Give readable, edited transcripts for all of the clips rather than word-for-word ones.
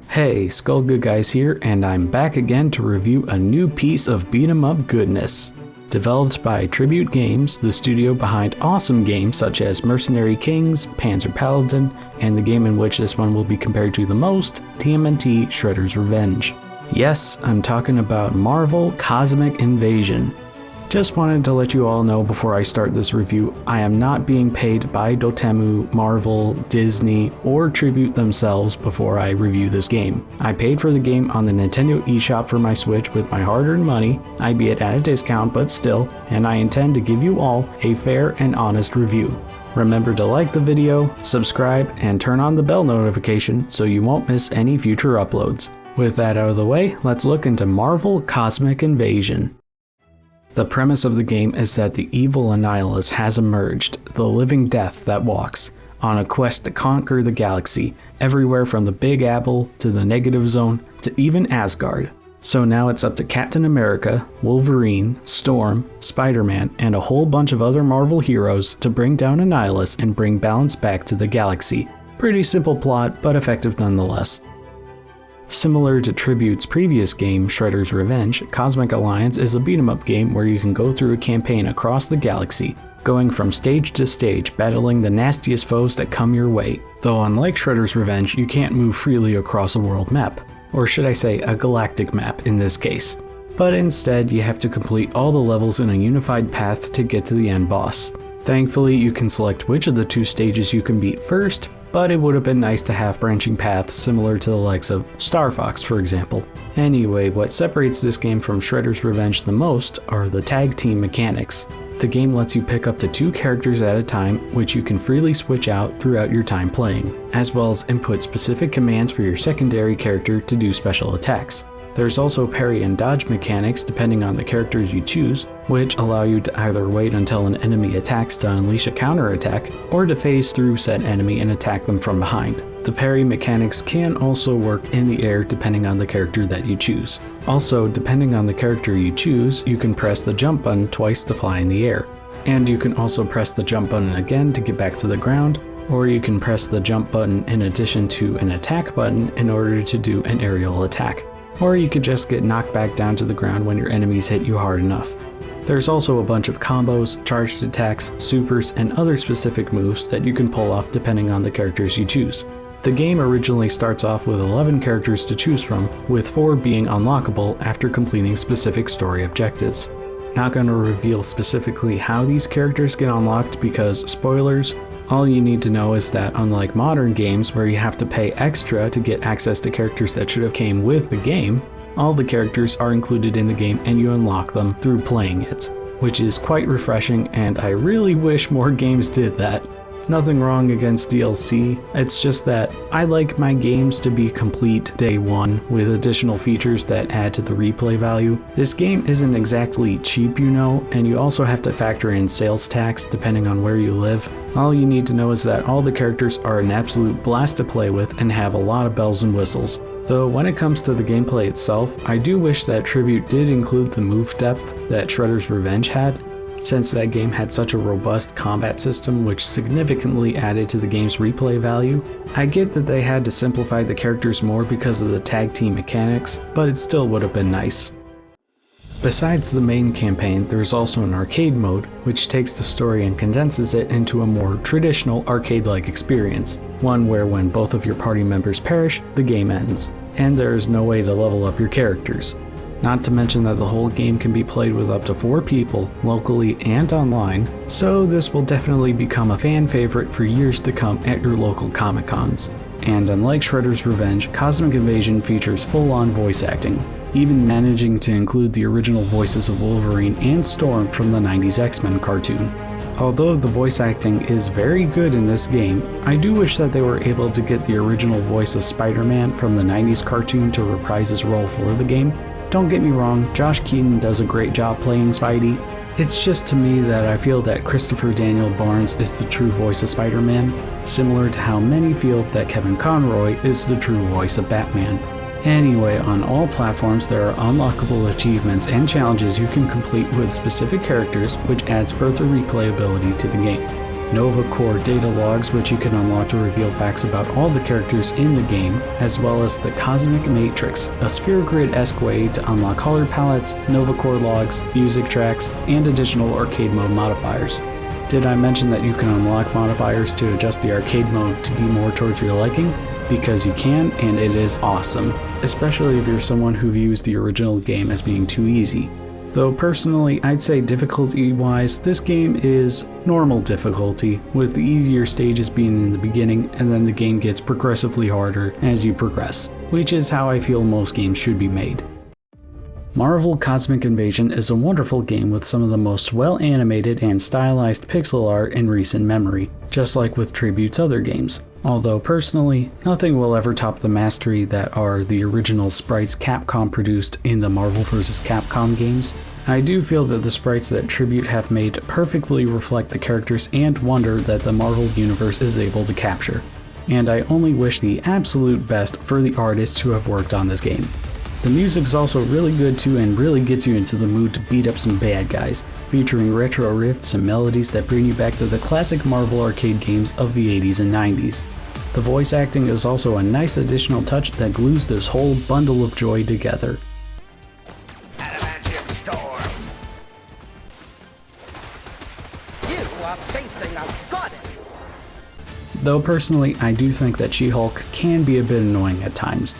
Hey, Scull Goodguy here, and I'm back again to review a new piece of beat-em-up goodness. Developed by Tribute Games, the studio behind awesome games such as Mercenary Kings, Panzer Paladin, and the game in which this one will be compared to the most, TMNT Shredder's Revenge. Yes, I'm talking about Marvel Cosmic Invasion. Just wanted to let you all know before I start this review, I am not being paid by Dotemu, Marvel, Disney, or Tribute themselves before I review this game. I paid for the game on the Nintendo eShop for my Switch with my hard-earned money, albeit at a discount but still, and I intend to give you all a fair and honest review. Remember to like the video, subscribe, and turn on the bell notification so you won't miss any future uploads. With that out of the way, let's look into Marvel Cosmic Invasion. The premise of the game is that the evil Annihilus has emerged, the living death that walks, on a quest to conquer the galaxy, everywhere from the Big Apple to the Negative Zone to even Asgard. So now it's up to Captain America, Wolverine, Storm, Spider-Man, and a whole bunch of other Marvel heroes to bring down Annihilus and bring balance back to the galaxy. Pretty simple plot, but effective nonetheless. Similar to Tribute's previous game, Shredder's Revenge, Cosmic Alliance is a beat-em-up game where you can go through a campaign across the galaxy, going from stage to stage, battling the nastiest foes that come your way. Though unlike Shredder's Revenge, you can't move freely across a world map, or should I say a galactic map in this case. But instead, you have to complete all the levels in a unified path to get to the end boss. Thankfully, you can select which of the two stages you can beat first, but it would have been nice to have branching paths similar to the likes of Star Fox, for example. Anyway, what separates this game from Shredder's Revenge the most are the tag team mechanics. The game lets you pick up to 2 characters at a time, which you can freely switch out throughout your time playing, as well as input specific commands for your secondary character to do special attacks. There's also parry and dodge mechanics depending on the characters you choose, which allow you to either wait until an enemy attacks to unleash a counterattack, or to phase through said enemy and attack them from behind. The parry mechanics can also work in the air depending on the character that you choose. Also, depending on the character you choose, you can press the jump button twice to fly in the air. And you can also press the jump button again to get back to the ground, or you can press the jump button in addition to an attack button in order to do an aerial attack. Or you could just get knocked back down to the ground when your enemies hit you hard enough. There's also a bunch of combos, charged attacks, supers, and other specific moves that you can pull off depending on the characters you choose. The game originally starts off with 11 characters to choose from, with 4 being unlockable after completing specific story objectives. Not going to reveal specifically how these characters get unlocked because, spoilers, all you need to know is that unlike modern games where you have to pay extra to get access to characters that should have came with the game, all the characters are included in the game and you unlock them through playing it, which is quite refreshing and I really wish more games did that. Nothing wrong against DLC, it's just that I like my games to be complete day one with additional features that add to the replay value. This game isn't exactly cheap, you know, and you also have to factor in sales tax depending on where you live. All you need to know is that all the characters are an absolute blast to play with and have a lot of bells and whistles. Though when it comes to the gameplay itself, I do wish that Tribute did include the move depth that Shredder's Revenge had, since that game had such a robust combat system which significantly added to the game's replay value. I get that they had to simplify the characters more because of the tag team mechanics, but it still would have been nice. Besides the main campaign, there's also an arcade mode, which takes the story and condenses it into a more traditional arcade-like experience, one where when both of your party members perish, the game ends, and there is no way to level up your characters. Not to mention that the whole game can be played with up to 4 people, locally and online, so this will definitely become a fan favorite for years to come at your local Comic-Cons. And unlike Shredder's Revenge, Cosmic Invasion features full-on voice acting, even managing to include the original voices of Wolverine and Storm from the 90s X-Men cartoon. Although the voice acting is very good in this game, I do wish that they were able to get the original voice of Spider-Man from the 90s cartoon to reprise his role for the game. Don't get me wrong, Josh Keaton does a great job playing Spidey. It's just to me that I feel that Christopher Daniel Barnes is the true voice of Spider-Man, similar to how many feel that Kevin Conroy is the true voice of Batman. Anyway, on all platforms there are unlockable achievements and challenges you can complete with specific characters, which adds further replayability to the game. Nova Core data logs, which you can unlock to reveal facts about all the characters in the game, as well as the Cosmic Matrix, a sphere grid-esque way to unlock color palettes, Nova Core logs, music tracks, and additional arcade mode modifiers. Did I mention that you can unlock modifiers to adjust the arcade mode to be more towards your liking? Because you can, and it is awesome, especially if you're someone who views the original game as being too easy. Though personally, I'd say difficulty-wise, this game is normal difficulty, with the easier stages being in the beginning, and then the game gets progressively harder as you progress, which is how I feel most games should be made. Marvel Cosmic Invasion is a wonderful game with some of the most well-animated and stylized pixel art in recent memory, just like with Tribute's other games. Although personally, nothing will ever top the mastery that are the original sprites Capcom produced in the Marvel vs. Capcom games. I do feel that the sprites that Tribute have made perfectly reflect the characters and wonder that the Marvel universe is able to capture. And I only wish the absolute best for the artists who have worked on this game. The music's also really good too and really gets you into the mood to beat up some bad guys, featuring retro riffs and melodies that bring you back to the classic Marvel arcade games of the 80s and 90s. The voice acting is also a nice additional touch that glues this whole bundle of joy together. Adamantium storm. You are facing a goddess. Though personally, I do think that She-Hulk can be a bit annoying at times.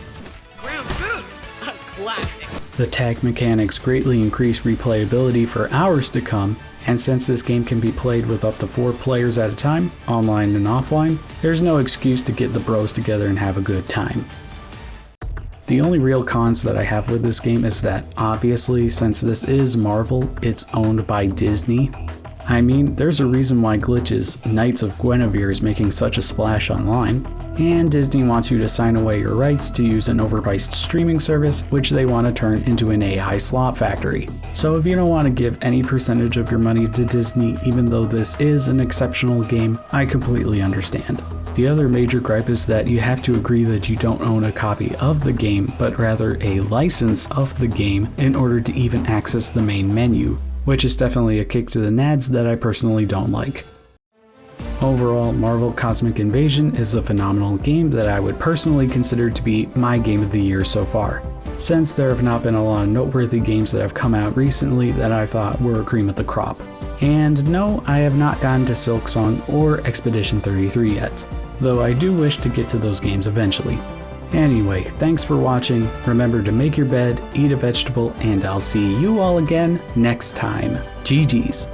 The tag mechanics greatly increase replayability for hours to come, and since this game can be played with up to 4 players at a time, online and offline, there's no excuse to get the bros together and have a good time. The only real cons that I have with this game is that, obviously, since this is Marvel, it's owned by Disney. I mean, there's a reason why Glitch's Knights of Guinevere is making such a splash online, and Disney wants you to sign away your rights to use an overpriced streaming service, which they want to turn into an AI slot factory. So if you don't want to give any percentage of your money to Disney, even though this is an exceptional game, I completely understand. The other major gripe is that you have to agree that you don't own a copy of the game, but rather a license of the game in order to even access the main menu, which is definitely a kick to the nads that I personally don't like. Overall, Marvel Cosmic Invasion is a phenomenal game that I would personally consider to be my game of the year so far, since there have not been a lot of noteworthy games that have come out recently that I thought were a cream of the crop. And no, I have not gotten to Silksong or Expedition 33 yet, though I do wish to get to those games eventually. Anyway, thanks for watching, remember to make your bed, eat a vegetable, and I'll see you all again next time. GG's.